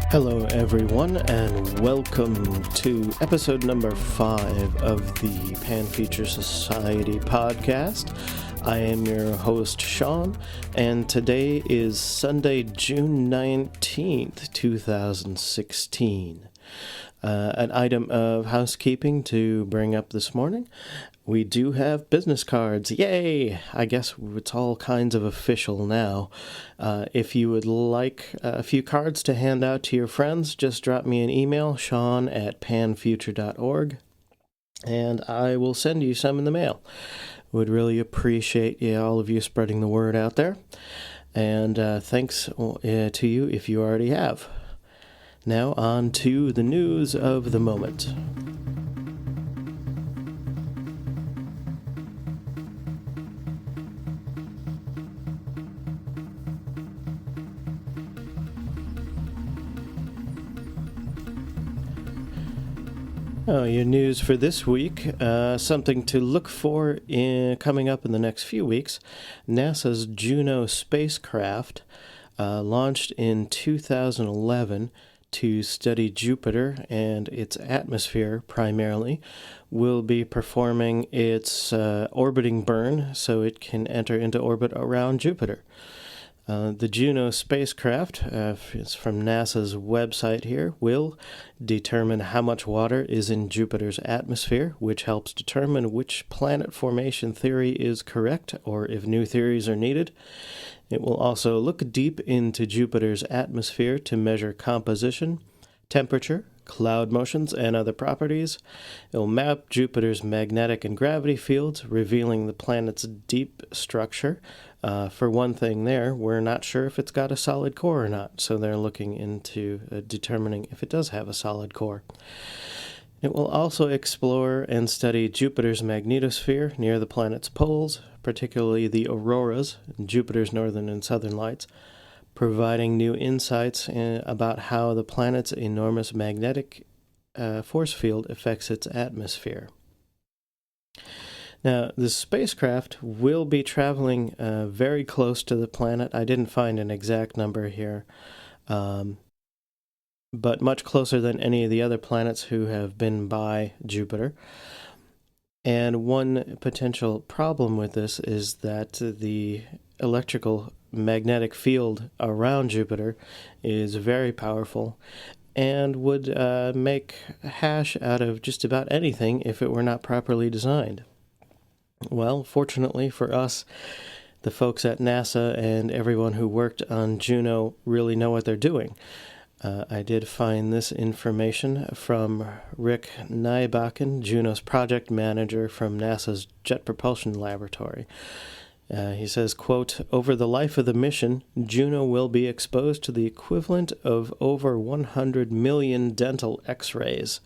Hello, everyone, and welcome to episode number 5 of the Pan Future Society podcast. I am your host, Sean, and today is Sunday, June 19th, 2016. An item of housekeeping to bring up this morning. We do have business cards. Yay! I guess it's all kinds of official now. If you would like a few cards to hand out to your friends, just drop me an email, sean@panfuture.org, and I will send you some in the mail. Would really appreciate all of you spreading the word out there. And thanks to you if you already have. Now on to the news of the moment. Your news for this week, something to look for coming up in the next few weeks. NASA's Juno spacecraft, launched in 2011 to study Jupiter and its atmosphere primarily, will be performing its orbiting burn so it can enter into orbit around Jupiter. The Juno spacecraft, it's from NASA's website here, will determine how much water is in Jupiter's atmosphere, which helps determine which planet formation theory is correct or if new theories are needed. It will also look deep into Jupiter's atmosphere to measure composition, temperature, cloud motions, and other properties. It will map Jupiter's magnetic and gravity fields, revealing the planet's deep structure. For one thing there, we're not sure if it's got a solid core or not, so they're looking into determining if it does have a solid core. It will also explore and study Jupiter's magnetosphere near the planet's poles, particularly the auroras, Jupiter's northern and southern lights, providing new insights about how the planet's enormous magnetic force field affects its atmosphere. Now, the spacecraft will be traveling very close to the planet. I didn't find an exact number here, but much closer than any of the other planets who have been by Jupiter. And one potential problem with this is that the electrical magnetic field around Jupiter is very powerful and would make a hash out of just about anything if it were not properly designed. Well, fortunately for us, the folks at NASA and everyone who worked on Juno really know what they're doing. I did find this information from Rick Nybakken, Juno's project manager from NASA's Jet Propulsion Laboratory. He says, quote, "Over the life of the mission, Juno will be exposed to the equivalent of over 100 million dental X-rays.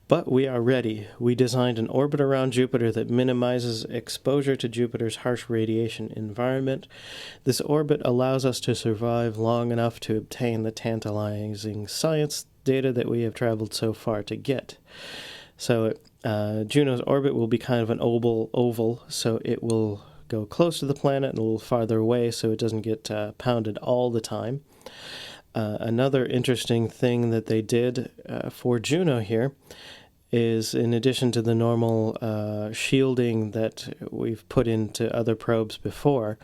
But we are ready. We designed an orbit around Jupiter that minimizes exposure to Jupiter's harsh radiation environment. This orbit allows us to survive long enough to obtain the tantalizing science data that we have traveled so far to get." So Juno's orbit will be kind of an oval, so it will go close to the planet and a little farther away so it doesn't get pounded all the time. Another interesting thing that they did for Juno here is, in addition to the normal shielding that we've put into other probes before,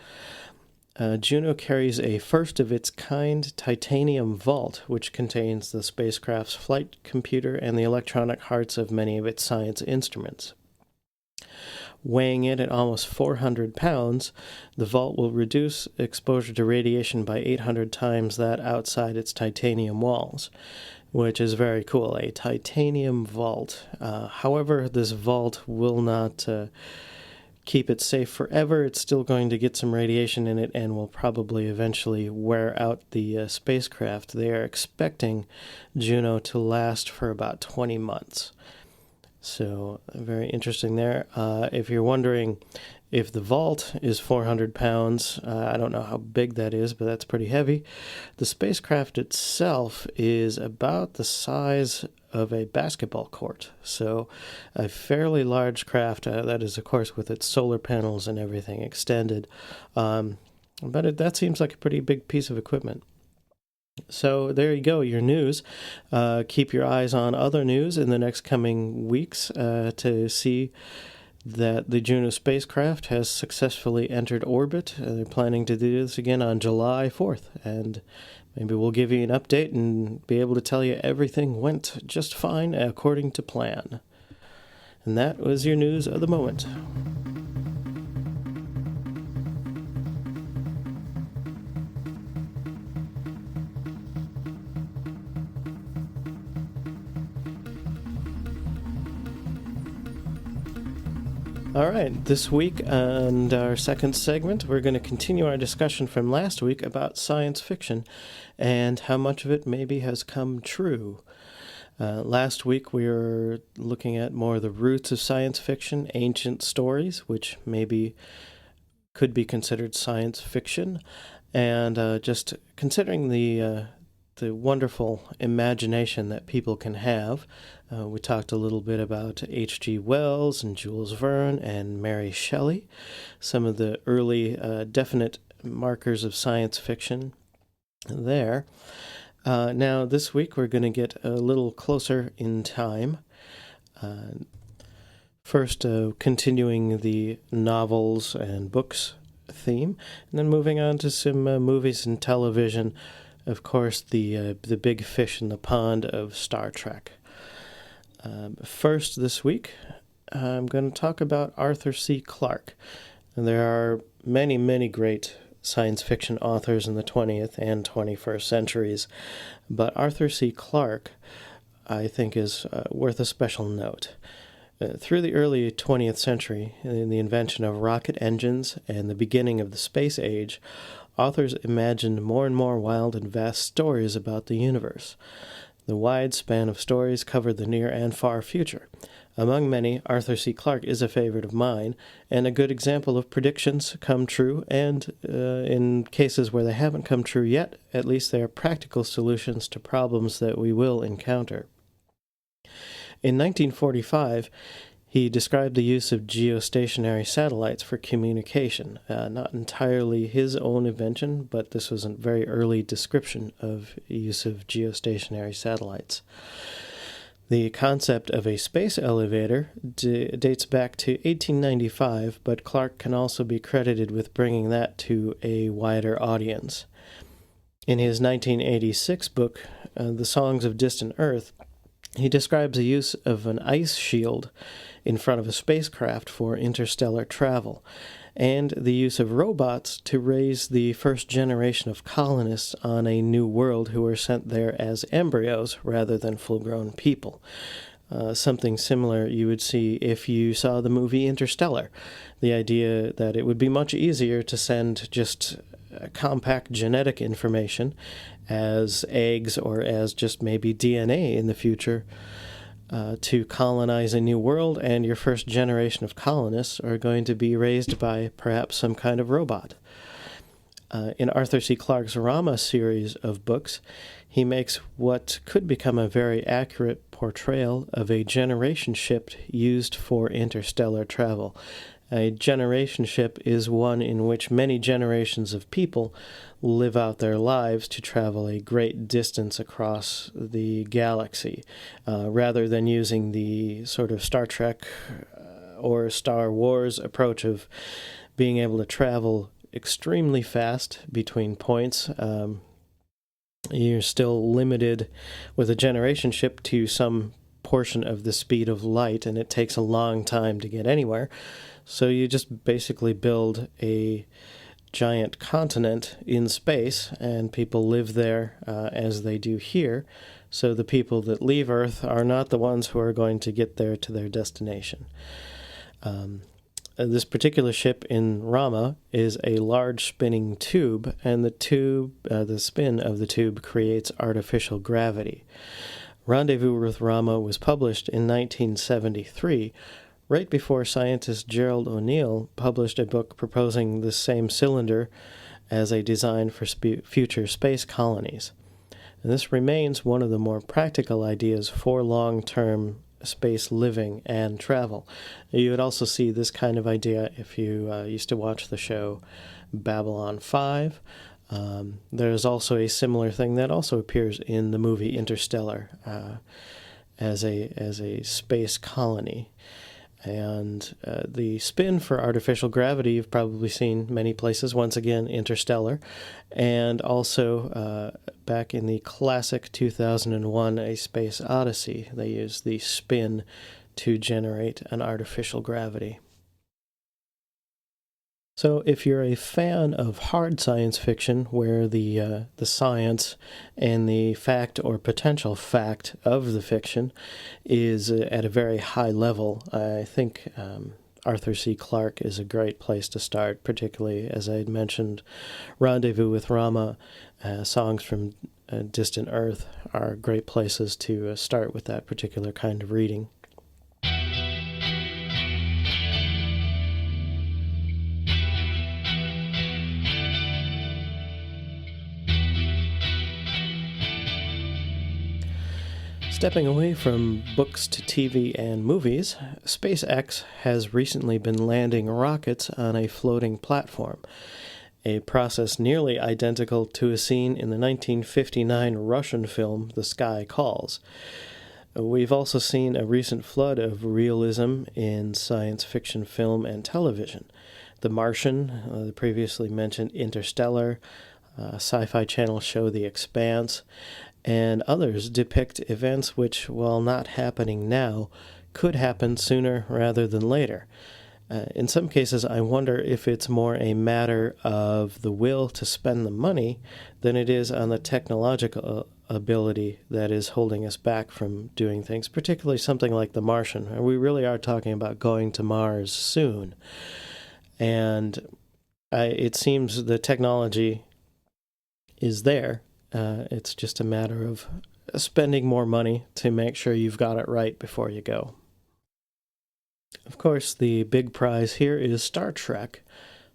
Juno carries a first-of-its-kind titanium vault, which contains the spacecraft's flight computer and the electronic hearts of many of its science instruments. Weighing in at almost 400 pounds, the vault will reduce exposure to radiation by 800 times that outside its titanium walls, which is very cool, a titanium vault. However, this vault will not keep it safe forever. It's still going to get some radiation in it and will probably eventually wear out the spacecraft. They are expecting Juno to last for about 20 months. So, very interesting there. If you're wondering if the vault is 400 pounds, I don't know how big that is, but that's pretty heavy. The spacecraft itself is about the size of a basketball court. So, a fairly large craft. That is, of course, with its solar panels and everything extended. But that seems like a pretty big piece of equipment. So there you go, your news. Keep your eyes on other news in the next coming weeks to see that the Juno spacecraft has successfully entered orbit. They're planning to do this again on July 4th, and maybe we'll give you an update and be able to tell you everything went just fine according to plan. And that was your news of the moment. All right, this week and our second segment, we're going to continue our discussion from last week about science fiction and how much of it maybe has come true. Last week we were looking at more of the roots of science fiction, ancient stories, which maybe could be considered science fiction, and just considering the wonderful imagination that people can have. We talked a little bit about H.G. Wells and Jules Verne and Mary Shelley, some of the early definite markers of science fiction there. Now, this week we're going to get a little closer in time. First, continuing the novels and books theme, and then moving on to some movies and television. Of course, the big fish in the pond of Star Trek. First this week, I'm going to talk about Arthur C. Clarke. And there are many, many great science fiction authors in the 20th and 21st centuries, but Arthur C. Clarke, I think, is worth a special note. Through the early 20th century, in the invention of rocket engines and the beginning of the space age, authors imagined more and more wild and vast stories about the universe. The wide span of stories covered the near and far future. Among many, Arthur C. Clarke is a favorite of mine, and a good example of predictions come true, and in cases where they haven't come true yet, at least they are practical solutions to problems that we will encounter. In 1945, he described the use of geostationary satellites for communication. Not entirely his own invention, but this was a very early description of use of geostationary satellites. The concept of a space elevator dates back to 1895, but Clarke can also be credited with bringing that to a wider audience. In his 1986 book, The Songs of Distant Earth, he describes the use of an ice shield in front of a spacecraft for interstellar travel, and the use of robots to raise the first generation of colonists on a new world who were sent there as embryos rather than full-grown people. Something similar you would see if you saw the movie Interstellar. The idea that it would be much easier to send just compact genetic information as eggs or as just maybe DNA in the future to colonize a new world, and your first generation of colonists are going to be raised by perhaps some kind of robot. In Arthur C. Clarke's Rama series of books, he makes what could become a very accurate portrayal of a generation ship used for interstellar travel. A generation ship is one in which many generations of people live out their lives to travel a great distance across the galaxy, rather than using the sort of Star Trek or Star Wars approach of being able to travel extremely fast between points. You're still limited with a generation ship to some portion of the speed of light, and it takes a long time to get anywhere. So you just basically build a giant continent in space, and people live there as they do here. So the people that leave Earth are not the ones who are going to get there to their destination. This particular ship in Rama is a large spinning tube, and the spin of the tube creates artificial gravity. Rendezvous with Rama was published in 1973, right before scientist Gerald O'Neill published a book proposing the same cylinder as a design for future space colonies. And this remains one of the more practical ideas for long-term space living and travel. You would also see this kind of idea if you used to watch the show Babylon 5. There's also a similar thing that also appears in the movie Interstellar as a space colony. And the spin for artificial gravity you've probably seen many places, once again, Interstellar. And also back in the classic 2001 A Space Odyssey, they use the spin to generate an artificial gravity. So if you're a fan of hard science fiction, where the science and the fact or potential fact of the fiction is at a very high level, I think Arthur C. Clarke is a great place to start, particularly, as I had mentioned, Rendezvous with Rama, Songs from Distant Earth are great places to start with that particular kind of reading. Stepping away from books to TV and movies, SpaceX has recently been landing rockets on a floating platform, a process nearly identical to a scene in the 1959 Russian film The Sky Calls. We've also seen a recent flood of realism in science fiction film and television. The Martian, the previously mentioned Interstellar, Sci-Fi Channel show The Expanse, and others depict events which, while not happening now, could happen sooner rather than later. In some cases, I wonder if it's more a matter of the will to spend the money than it is on the technological ability that is holding us back from doing things, particularly something like The Martian. We really are talking about going to Mars soon. And it seems the technology is there. It's just a matter of spending more money to make sure you've got it right before you go. Of course, the big prize here is Star Trek.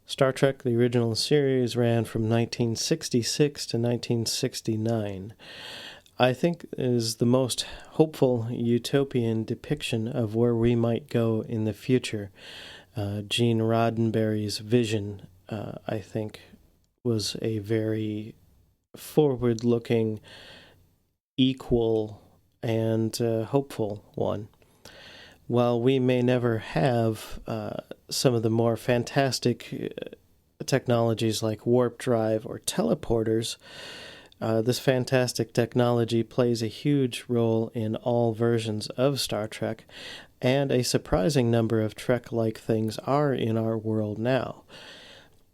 Star Trek, the original series, ran from 1966 to 1969. I think is the most hopeful utopian depiction of where we might go in the future. Gene Roddenberry's vision, I think, was a very forward-looking, equal, and hopeful one. While we may never have some of the more fantastic technologies like warp drive or teleporters, this fantastic technology plays a huge role in all versions of Star Trek, and a surprising number of Trek-like things are in our world now.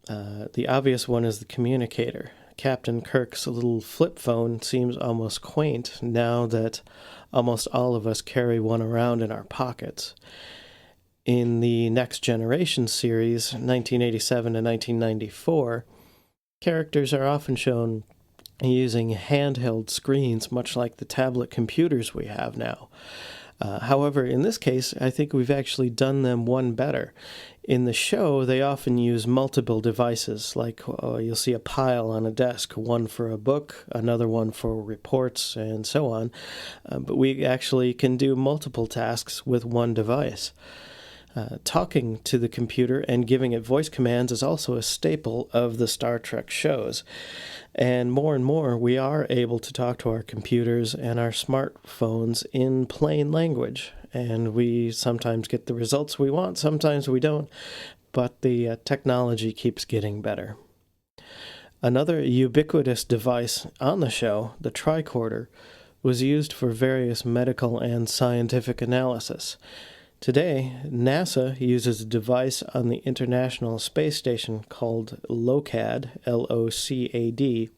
The obvious one is the communicator. Captain Kirk's little flip phone seems almost quaint now that almost all of us carry one around in our pockets. In the Next Generation series, 1987 to 1994, characters are often shown using handheld screens, much like the tablet computers we have now. However, in this case, I think we've actually done them one better. In the show, they often use multiple devices, like you'll see a pile on a desk, one for a book, another one for reports, and so on. But we actually can do multiple tasks with one device. Talking to the computer and giving it voice commands is also a staple of the Star Trek shows. And more, we are able to talk to our computers and our smartphones in plain language. And we sometimes get the results we want, sometimes we don't. But the technology keeps getting better. Another ubiquitous device on the show, the tricorder, was used for various medical and scientific analysis. Today, NASA uses a device on the International Space Station called LOCAD, L-O-C-A-D,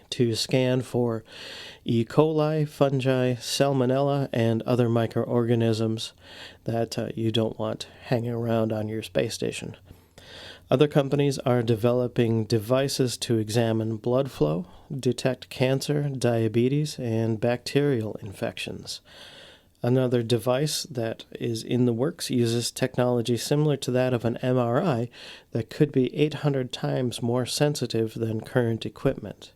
to scan for E. coli, fungi, salmonella, and other microorganisms that you don't want hanging around on your space station. Other companies are developing devices to examine blood flow, detect cancer, diabetes, and bacterial infections. Another device that is in the works uses technology similar to that of an MRI that could be 800 times more sensitive than current equipment.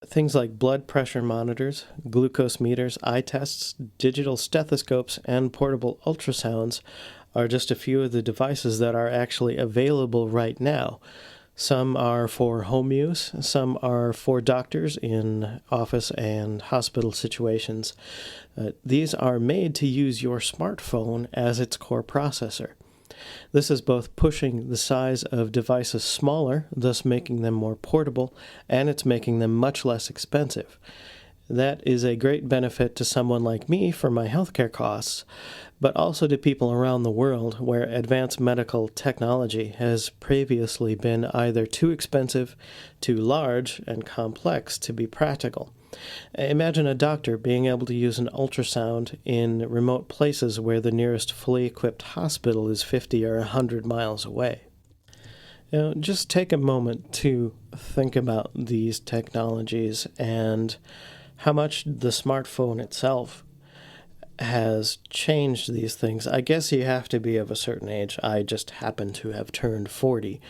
Things like blood pressure monitors, glucose meters, eye tests, digital stethoscopes, and portable ultrasounds are just a few of the devices that are actually available right now. Some are for home use, some are for doctors in office and hospital situations. These are made to use your smartphone as its core processor. This is both pushing the size of devices smaller, thus making them more portable, and it's making them much less expensive. That is a great benefit to someone like me for my healthcare costs, but also to people around the world where advanced medical technology has previously been either too expensive, too large, and complex to be practical. Imagine a doctor being able to use an ultrasound in remote places where the nearest fully equipped hospital is 50 or 100 miles away. Just take a moment to think about these technologies and how much the smartphone itself has changed these things. I guess you have to be of a certain age. I just happen to have turned 40.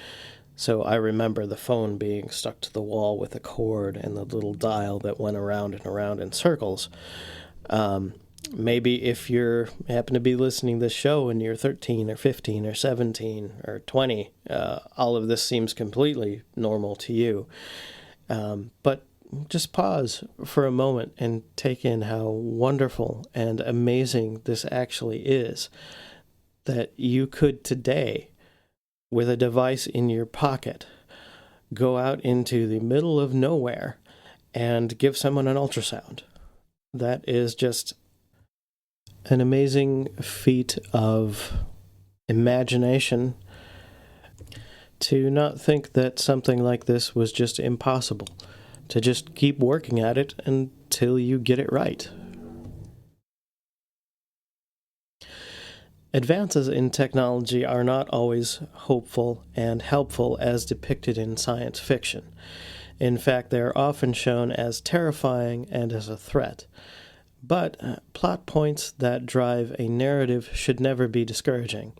So I remember the phone being stuck to the wall with a cord and the little dial that went around and around in circles. Maybe if you happen to be listening to this show and you're 13 or 15 or 17 or 20, all of this seems completely normal to you. But just pause for a moment and take in how wonderful and amazing this actually is. That you could today, with a device in your pocket, go out into the middle of nowhere and give someone an ultrasound. That is just an amazing feat of imagination to not think that something like this was just impossible, to just keep working at it until you get it right. Advances in technology are not always hopeful and helpful as depicted in science fiction. In fact, they are often shown as terrifying and as a threat. But plot points that drive a narrative should never be discouraging.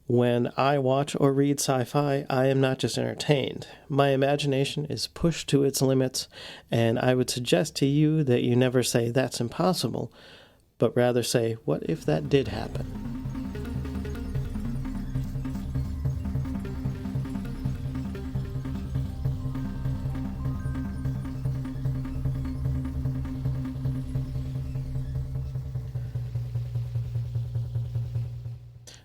When I watch or read sci-fi, I am not just entertained. My imagination is pushed to its limits, and I would suggest to you that you never say, "That's impossible," but rather say, "What if that did happen?"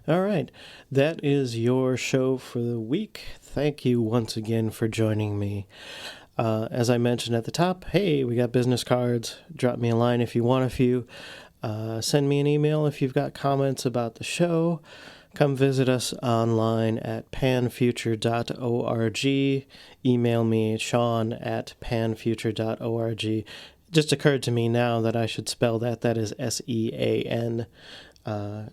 All right, that is your show for the week. Thank you once again for joining me. As I mentioned at the top, hey, we got business cards. Drop me a line if you want a few. Send me an email if you've got comments about the show. Come visit us online at panfuture.org. Email me, Sean@panfuture.org. It just occurred to me now that I should spell that. That is SEAN.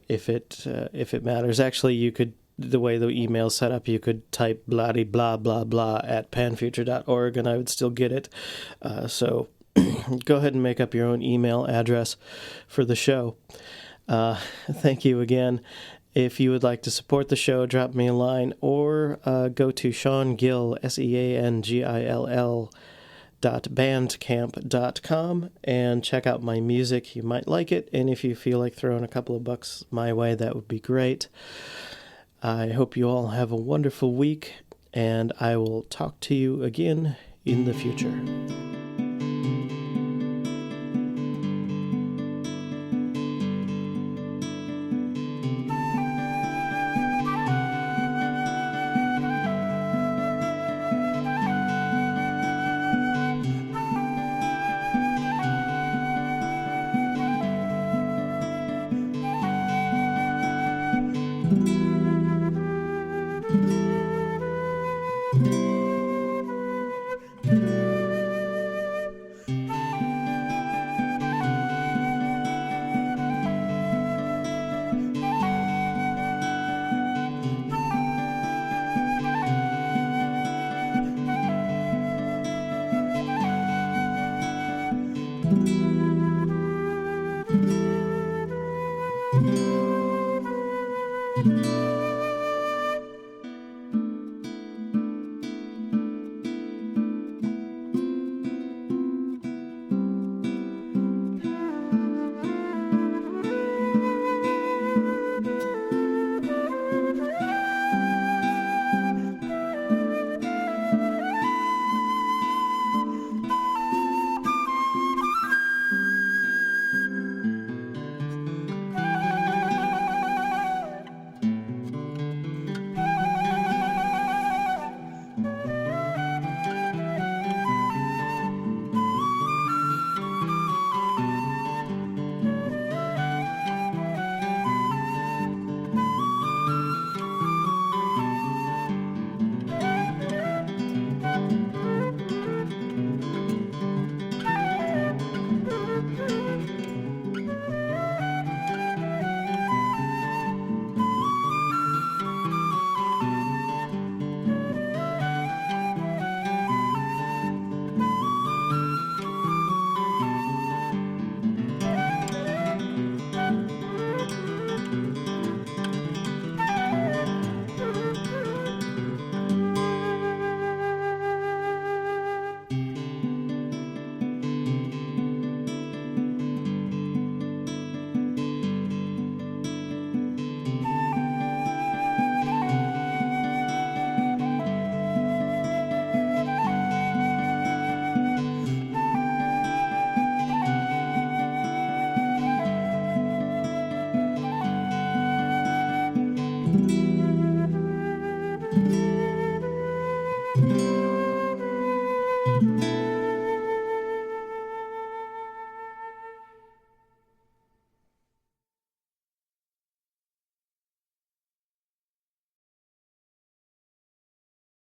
If it matters. Actually, you could, the way the email's set up, you could type blah blah blah blah at panfuture.org and I would still get it. So go ahead and make up your own email address for the show. Thank you again. If you would like to support the show, drop me a line or go to Sean Gill, SEANGILL.bandcamp.com and check out my music. You might like it, and if you feel like throwing a couple of bucks my way, that would be great. I hope you all have a wonderful week, and I will talk to you again in the future.